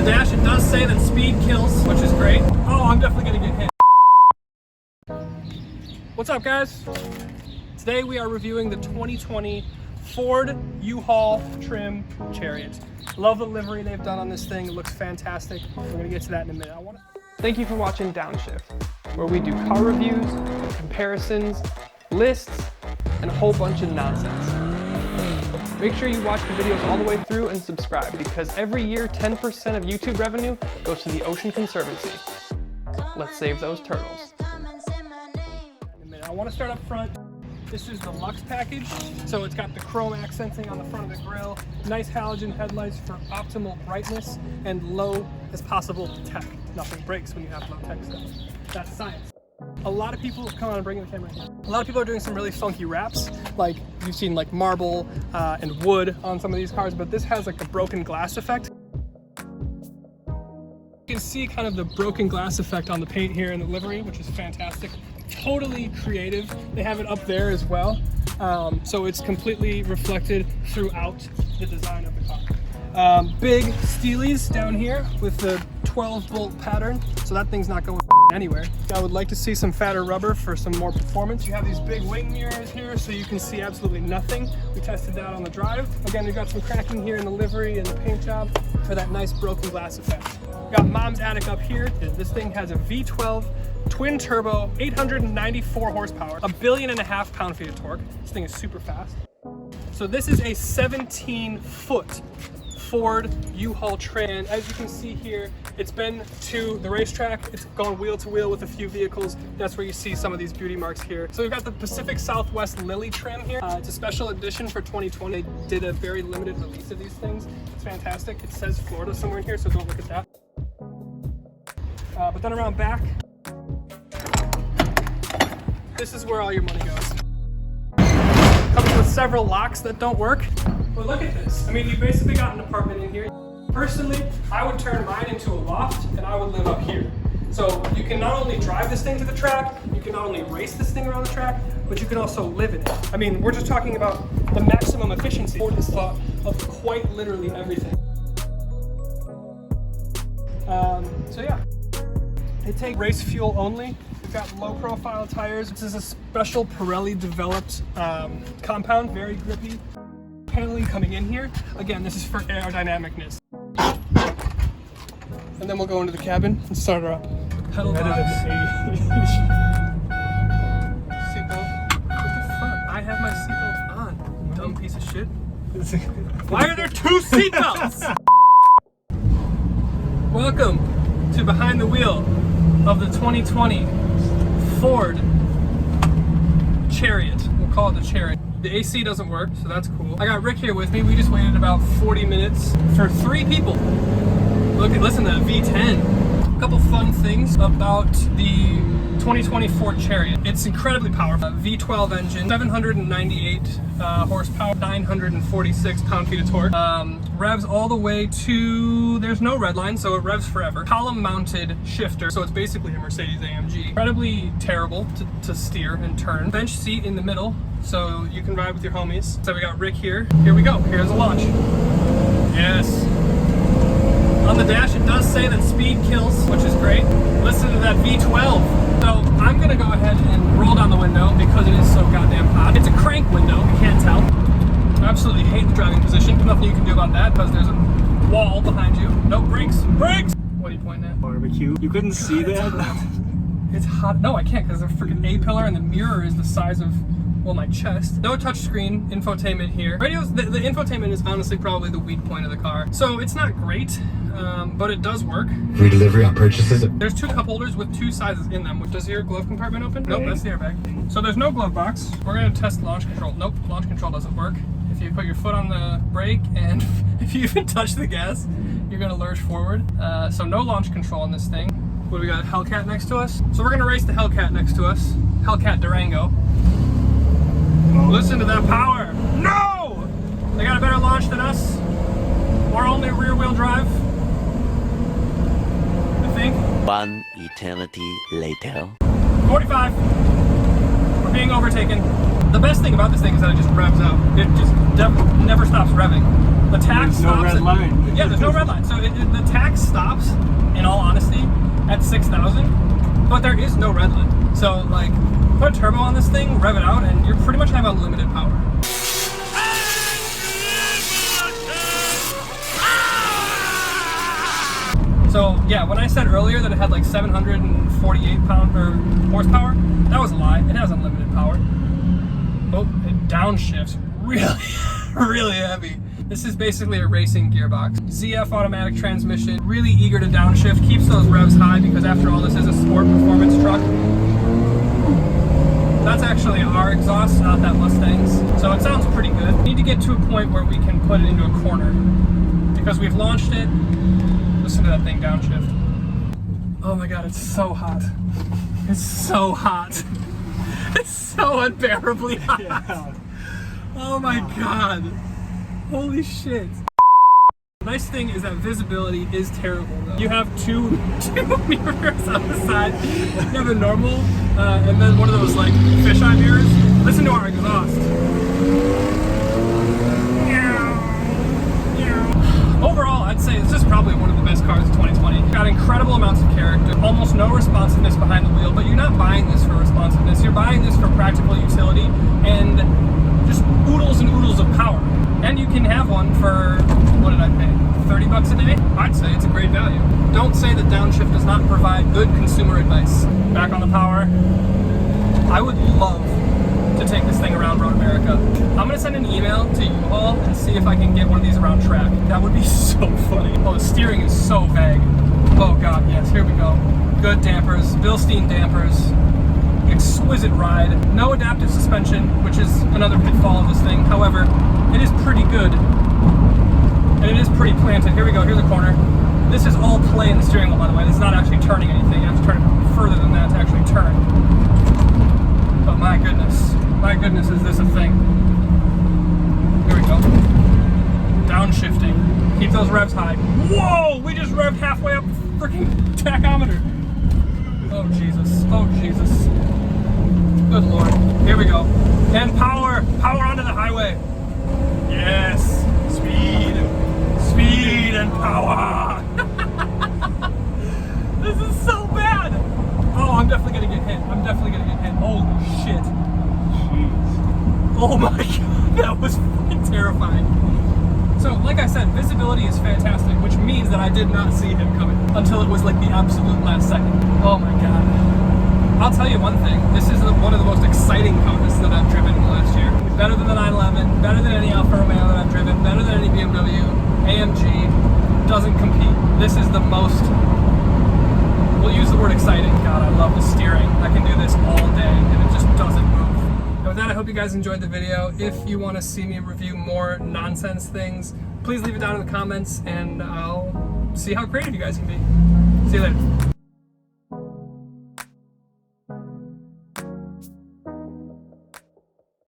dash, it does say that speed kills, which is great. Oh, I'm definitely gonna get hit. What's up, guys? Today we are reviewing the 2020 Ford Uhaul trim Chariot. Love the livery they've done on this thing. It looks fantastic. We're gonna get to that in a minute. Thank you for watching Downshift, where we do car reviews, comparisons, lists, and a whole bunch of nonsense. Make sure you watch the videos all the way through and subscribe, because every year 10% of YouTube revenue goes to the Ocean Conservancy. Let's save those turtles. I want to start up front. This is the Luxe package, so it's got the chrome accenting on the front of the grille, nice halogen headlights for optimal brightness, and low as possible tech. Nothing breaks when you have low tech stuff. That's science. A lot of people, come on and bring in the camera here. A lot of people are doing some really funky wraps, like you've seen like marble and wood on some of these cars, but this has like a broken glass effect. You can see kind of the broken glass effect on the paint here in the livery, which is fantastic. Totally creative. They have it up there as well, so it's completely reflected throughout the design of the car. Big steelies down here with the 12-bolt pattern, so that thing's not going anywhere. I would like to see some fatter rubber for some more performance. You have these big wing mirrors here, so you can see absolutely nothing. We tested that on the drive. Again, we've got some cracking here in the livery and the paint job for that nice broken glass effect. We've got Mom's Attic up here. This thing has a V12 twin turbo, 894 horsepower, 1.5 billion pound-feet of torque. This thing is super fast. So this is a 17-foot Ford Uhaul trim. As you can see here, it's been to the racetrack. It's gone wheel to wheel with a few vehicles. That's where you see some of these beauty marks here. So we've got the Pacific Southwest Lily trim here. It's a special edition for 2020. They did a very limited release of these things. It's fantastic. It says Florida somewhere in here, so don't look at that. But then around back, this is where all your money goes. Comes with several locks that don't work. But look at this. I mean, you basically got an apartment in here. Personally, I would turn mine into a loft and I would live up here. So you can not only drive this thing to the track, you can not only race this thing around the track, but you can also live in it. I mean, we're just talking about the maximum efficiency. Ford has thought of quite literally everything. So yeah, they take race fuel only. We've got low profile tires. This is a special Pirelli developed compound, very grippy. Paneling coming in here. Again, this is for aerodynamicness. And then we'll go into the cabin and start her up. Pedal dogs. Seatbelt. What the fuck? I have my seatbelt on. Dumb piece of shit. Why are there two seatbelts? Welcome to behind the wheel of the 2020 Ford Chariot. We'll call it the Chariot. The AC doesn't work, so that's cool. I got Rick here with me. We just waited about 40 minutes for 3 people. Listen to that V10. A couple fun things about the 2020 Ford Chariot. It's incredibly powerful. V12 engine, 798 horsepower, 946 pound-feet of torque. Revs all the way to, there's no red line, so it revs forever. Column-mounted shifter, so it's basically a Mercedes AMG. Incredibly terrible to steer and turn. Bench seat in the middle, so you can ride with your homies. So we got Rick here. Here we go. Here's a launch. Yes. On the dash, it does say that speed kills, which is great. Listen to that V12. So I'm gonna go ahead and roll down the window because it is so goddamn hot. It's a crank window, you can't tell. I absolutely hate the driving position. Nothing you can do about that because there's a wall behind you. No brakes. Brakes! What are you pointing at? Barbecue. You couldn't see that? It's hot. No, I can't because there's a freaking A-pillar and the mirror is the size of, well, my chest. No touchscreen infotainment here. Radios, the infotainment is honestly probably the weak point of the car. So it's not great, but it does work. Free delivery on purchases. There's 2 cup holders with 2 sizes in them. Does your glove compartment open? Nope, that's the airbag. So there's no glove box. We're gonna test launch control. Nope, launch control doesn't work. If you put your foot on the brake and if you even touch the gas, you're gonna lurch forward. So no launch control on this thing. What do we got? Hellcat next to us? So we're gonna race the Hellcat next to us. Hellcat Durango. Listen to that power. No! They got a better launch than us. We're only rear wheel drive. I think. One eternity later. 45. We're being overtaken. The best thing about this thing is that it just revs up. It just never stops revving. The tach There's stops. no red line. Yeah, there's no red line. So the tach stops, in all honesty, at 6,000, but there is no red line. So like, put a turbo on this thing, rev it out, and you pretty much have unlimited power. So yeah, when I said earlier that it had like 748 horsepower, that was a lie. It has unlimited power. Oh, it downshifts really, really heavy. This is basically a racing gearbox. ZF automatic transmission, really eager to downshift, keeps those revs high because after all this is a sport performance truck. That's actually our exhaust, not that Mustang's. So it sounds pretty good. We need to get to a point where we can put it into a corner because we've launched it. Listen to that thing downshift. Oh my God, it's so hot. It's so hot. It's so unbearably hot. Yeah. Oh my God. Holy shit. The nice thing is that visibility is terrible though. You have two mirrors on the side. You have a normal, and then one of those like fisheye mirrors. Listen to our exhaust. Overall, I'd say this is probably one of the best cars of 2020. Got incredible amounts of character, almost no responsiveness behind the wheel, but you're not buying this for responsiveness. You're buying this for practical utility and just oodles and oodles of power. And you can have one for, what did I pay? 30 bucks a day? I'd say it's a great value. Don't say that Downshift does not provide good consumer advice. Back on the power. I would love to take this thing around Road America. I'm gonna send an email to Uhaul and see if I can get one of these around track. That would be so funny. Oh, the steering is so vague. Oh God, yes, here we go. Good dampers, Bilstein dampers. Exquisite ride. No adaptive suspension, which is another pitfall of this thing. However, it is pretty good. And it is pretty planted. Here we go, here's the corner. This is all play in the steering wheel, by the way. This is not actually turning anything. You have to turn it further than that to actually turn. But my goodness, is this a thing. Here we go. Downshiftting. Keep those revs high. Whoa! We just revved halfway up the freaking tachometer. Oh Jesus, oh Jesus. Good Lord. Here we go. And power onto the highway. Yes, speed and power. This is so bad. Oh, I'm definitely gonna get hit. Holy shit. Jeez. Oh my God, that was fucking terrifying. So, like I said, visibility is fantastic, which means that I did not see him coming until it was like the absolute last second. Oh my God. I'll tell you one thing, this is one of the most exciting cars that I've driven in the last year. Better than the 911, better than any Alfa Romeo that I've driven, better than any BMW, AMG, doesn't compete. This is the most, we'll use the word exciting. God, I love the steering. I can do this all day and it just doesn't move. And with that, I hope you guys enjoyed the video. If you want to see me review more nonsense things, please leave it down in the comments and I'll see how creative you guys can be. See you later.